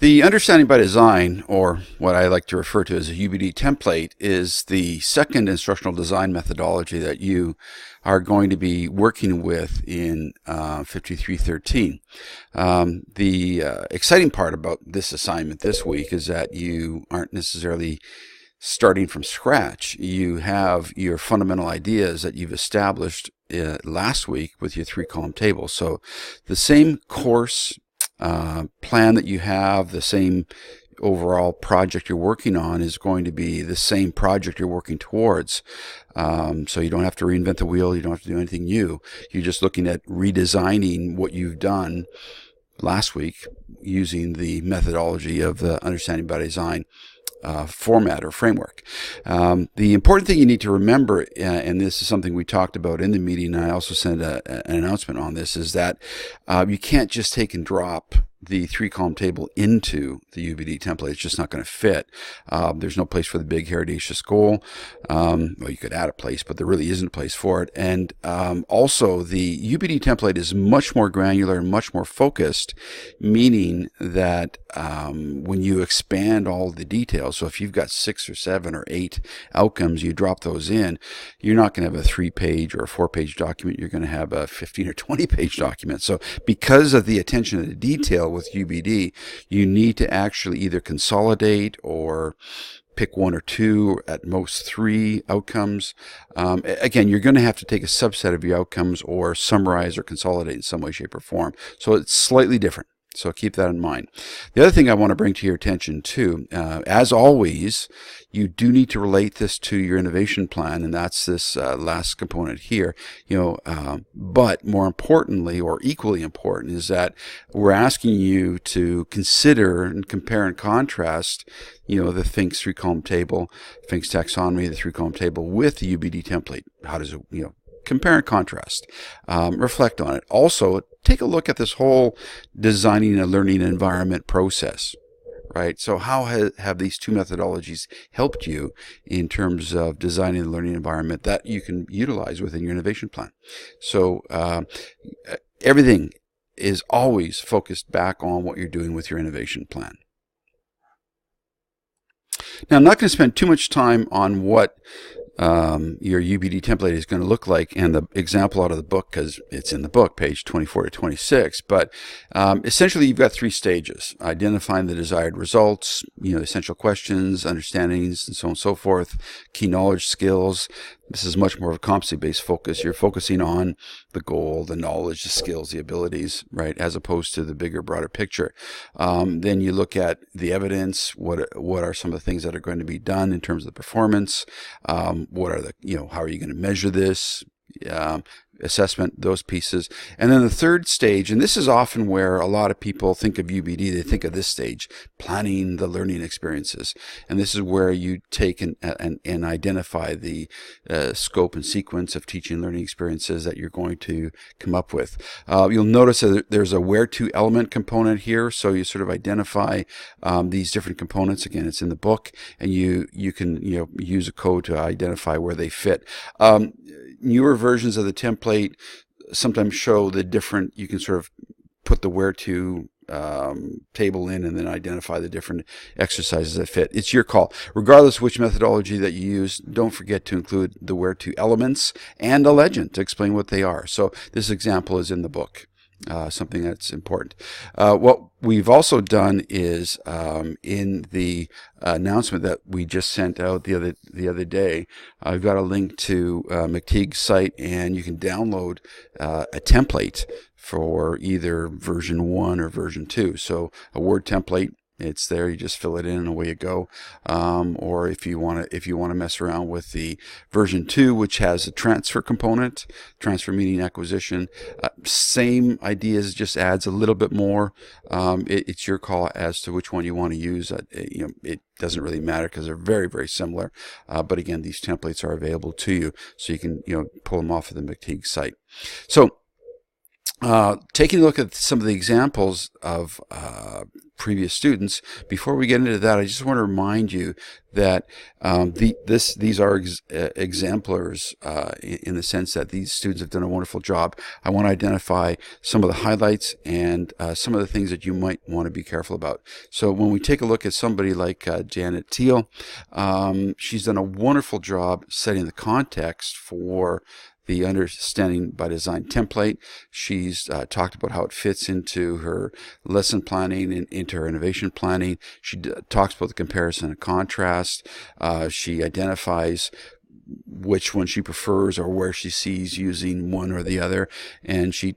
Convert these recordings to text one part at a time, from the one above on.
The understanding by design, or what I like to refer to as a UbD template, is the second instructional design methodology that you are going to be working with in 5313. The exciting part about this assignment this week is that you aren't necessarily starting from scratch. You have your fundamental ideas that you've established last week with your 3-column table. So the same course plan that you have, the same overall project you're working on is going to be the same project you're working towards. So you don't have to reinvent the wheel. You don't have to do anything new. You're just looking at redesigning what you've done last week using the methodology of the understanding by design format or framework. The important thing you need to remember, and this is something we talked about in the meeting, and I also sent an announcement on this, is that you can't just take and drop the 3-column table into the UbD template. It's just not going to fit. There's no place for the big, heredious goal. Well, you could add a place, but there really isn't a place for it. And also, the UbD template is much more granular and much more focused, meaning that when you expand all the details, so if you've got 6 or 7 or 8 outcomes, you drop those in, you're not going to have a 3-page or a 4-page document. You're going to have a 15 or 20-page document. So because of the attention to detail with UbD, you need to actually either consolidate or pick 1 or 2, at most 3 outcomes. Again, you're going to have to take a subset of your outcomes or summarize or consolidate in some way, shape, or form. So it's slightly different. So keep that in mind. The other thing I want to bring to your attention too, as always, you do need to relate this to your innovation plan, and that's this last component here. But more importantly, or equally important, is that we're asking you to consider and compare and contrast, the Fink's 3-column table, Fink's taxonomy, the 3-column table with the UbD template. How does it, compare and contrast? Reflect on it. Also, take a look at this whole designing a learning environment process, right? So how have these two methodologies helped you in terms of designing the learning environment that you can utilize within your innovation plan? So everything is always focused back on what you're doing with your innovation plan. Now, I'm not going to spend too much time on what your UbD template is going to look like and the example out of the book, because it's in the book, page 24 to 26. But essentially, you've got 3 stages: identifying the desired results, essential questions, understandings, and so on and so forth, key knowledge, skills. This is much more of a competency-based focus. You're focusing on the goal, the knowledge, the skills, the abilities, right, as opposed to the bigger, broader picture. Then you look at the evidence. What are some of the things that are going to be done in terms of the performance? What are how are you going to measure this? Assessment, those pieces. And then the third stage, and this is often where a lot of people think of UbD, they think of this stage, planning the learning experiences. And this is where you take and identify the scope and sequence of teaching and learning experiences that you're going to come up with. You'll notice that there's a where to element component here. So you sort of identify these different components. Again, it's in the book, and you can use a code to identify where they fit. Newer versions of the template sometimes show the different, you can sort of put the where to table in and then identify the different exercises that fit. It's your call. Regardless of which methodology that you use, don't forget to include the where to elements and a legend to explain what they are. So this example is in the book. Something that's important. What we've also done is in the announcement that we just sent out the other day, I've got a link to McTeague's site, and you can download a template for either version 1 or version 2. So a Word template. It's there. You just fill it in and away you go. Or if you want to mess around with the version 2, which has a transfer component, transfer meaning acquisition, same ideas, just adds a little bit more. It's your call as to which one you want to use. It doesn't really matter because they're very, very similar. But again, these templates are available to you, so you can pull them off of the McTeague site. So Taking a look at some of the examples of previous students, before we get into that, I just want to remind you that these are exemplars in the sense that these students have done a wonderful job. I want to identify some of the highlights and some of the things that you might want to be careful about. So when we take a look at somebody like Janet Teal, she's done a wonderful job setting the context for the Understanding by Design template. She's talked about how it fits into her lesson planning and into her innovation planning. She talks about the comparison and contrast. She identifies which one she prefers or where she sees using one or the other, and she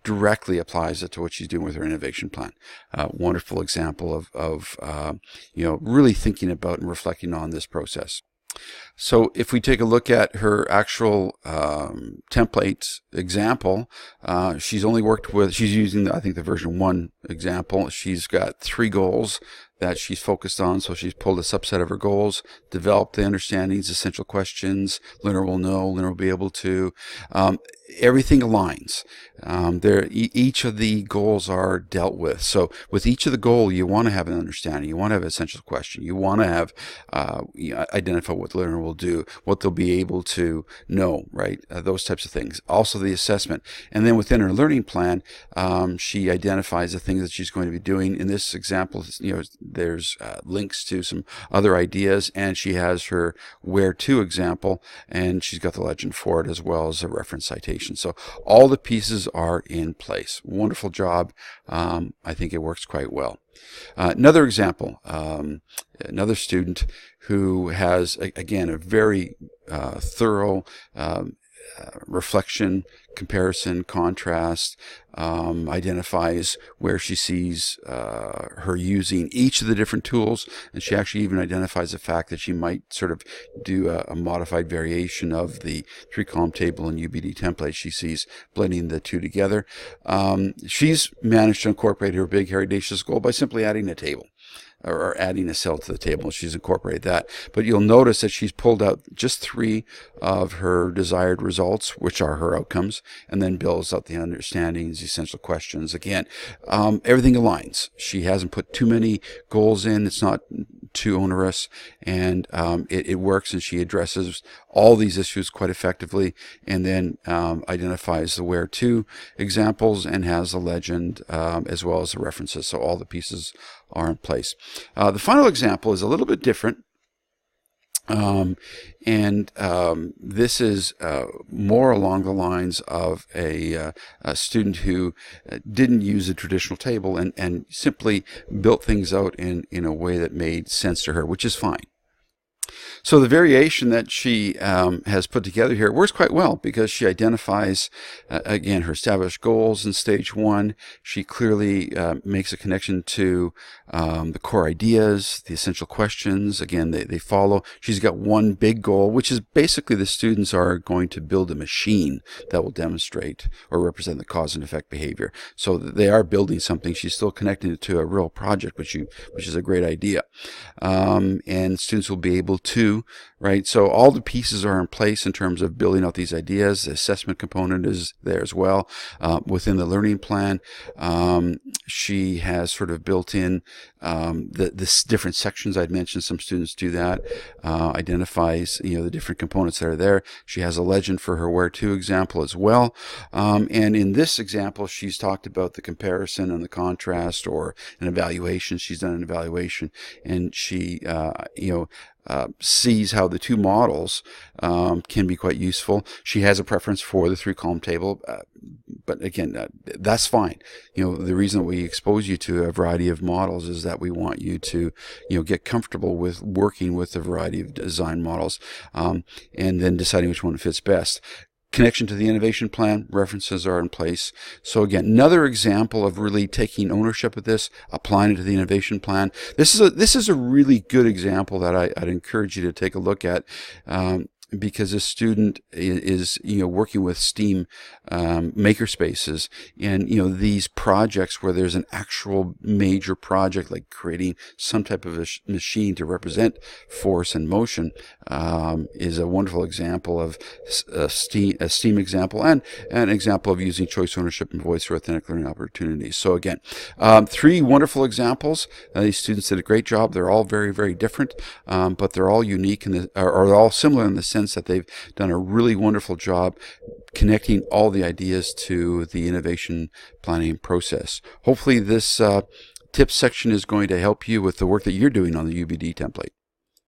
directly applies it to what she's doing with her innovation plan. Wonderful example of really thinking about and reflecting on this process. So if we take a look at her actual template example, she's using, I think, the version 1 example. She's got 3 goals that she's focused on. So she's pulled a subset of her goals, developed the understandings, essential questions, learner will know, learner will be able to. Everything aligns. Each of the goals are dealt with. So with each of the goal, you want to have an understanding. You want to have an essential question. You want to have identify what the learner will do, what they'll be able to know, right? Those types of things. Also the assessment. And then within her learning plan, she identifies the things that she's going to be doing. In this example, there's links to some other ideas, and she has her where to example, and she's got the legend for it as well as a reference citation. So all the pieces are in place. Wonderful job. I think it works quite well. Another example, another student who has, again, a very thorough reflection, comparison, contrast, identifies where she sees her using each of the different tools, and she actually even identifies the fact that she might sort of do a modified variation of the 3-column table and UbD template. She sees blending the two together. She's managed to incorporate her big, hairy, audacious goal by simply adding a table, or adding a cell to the table. She's incorporated that. But you'll notice that she's pulled out just 3 of her desired results, which are her outcomes, and then builds out the understandings, essential questions. Again, everything aligns. She hasn't put too many goals in. It's not too onerous, and it works, and she addresses all these issues quite effectively, and then identifies the where to examples and has the legend as well as the references. So all the pieces are in place. The final example is a little bit different. This is more along the lines of a student who didn't use a traditional table and simply built things out in a way that made sense to her, which is fine. So the variation that she has put together here works quite well, because she identifies, again, her established goals in stage 1. She clearly makes a connection to the core ideas, the essential questions. Again, they follow. She's got one big goal, which is basically the students are going to build a machine that will demonstrate or represent the cause and effect behavior. So they are building something. She's still connecting it to a real project, which is a great idea. And students will be able to, right? So all the pieces are in place in terms of building out these ideas. The assessment component is there as well. Within the learning plan, she has sort of built in the different sections. I'd mentioned some students do that. Identifies the different components that are there. She has a legend for her where to example as well. And in this example, she's talked about the comparison and the contrast, or an evaluation. She's done an evaluation, and she sees how the two models can be quite useful. She has a preference for the 3-column table, but again, that's fine. The reason that we expose you to a variety of models is that we want you to, get comfortable with working with a variety of design models, and then deciding which one fits best. Connection to the innovation plan, references are in place. So again, another example of really taking ownership of this, applying it to the innovation plan. This is a really good example that I'd encourage you to take a look at. because this student is working with STEAM makerspaces, and these projects where there's an actual major project like creating some type of a machine to represent force and motion is a wonderful example of a STEAM example, and an example of using choice ownership and voice for authentic learning opportunities. So again, 3 wonderful examples. These students did a great job. They're all very, very different, but they're all unique or all similar in the sense that they've done a really wonderful job connecting all the ideas to the innovation planning process. Hopefully this tips section is going to help you with the work that you're doing on the UbD template.